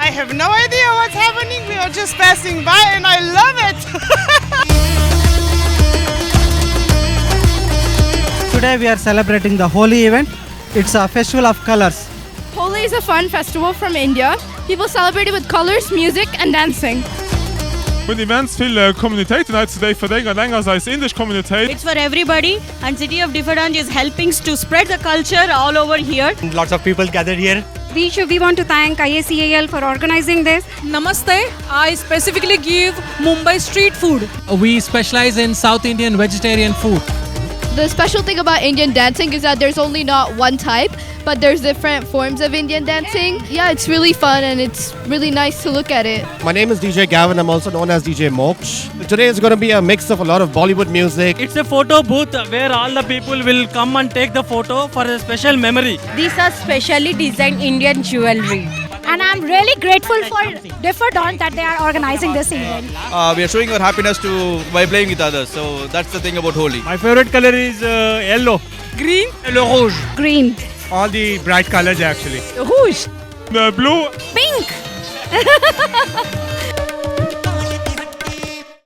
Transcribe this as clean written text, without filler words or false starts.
I have no idea what's happening. We are just passing by and I love it. Today we are celebrating the Holi event. It's a festival of colors. Holi is a fun festival from India. People celebrate it with colors, music and dancing. Men imens til communiteten her today for den gang as Indisk community. It's for everybody and City of Differdange is helping to spread the culture all over here. Lots of people gathered here. We want to thank IACAL for organizing this. Namaste. I specifically give Mumbai street food. We specialize in South Indian vegetarian food. The special thing about Indian dancing is that there's only not one type, but there's different forms of Indian dancing. Yeah, it's really fun and it's really nice to look at it. My name is DJ Gavin. I'm also known as DJ Moksh. Today is going to be a mix of a lot of Bollywood music. It's a photo booth where all the people will come and take the photo for a special memory. These are specially designed Indian jewelry. And I'm really grateful for Differdange that they are organizing this event. We are showing our happiness by playing with others. So that's the thing about Holi. My favorite color is yellow. Green. Yellow rouge. Green. All the bright colors actually. Rouge. Blue. Pink.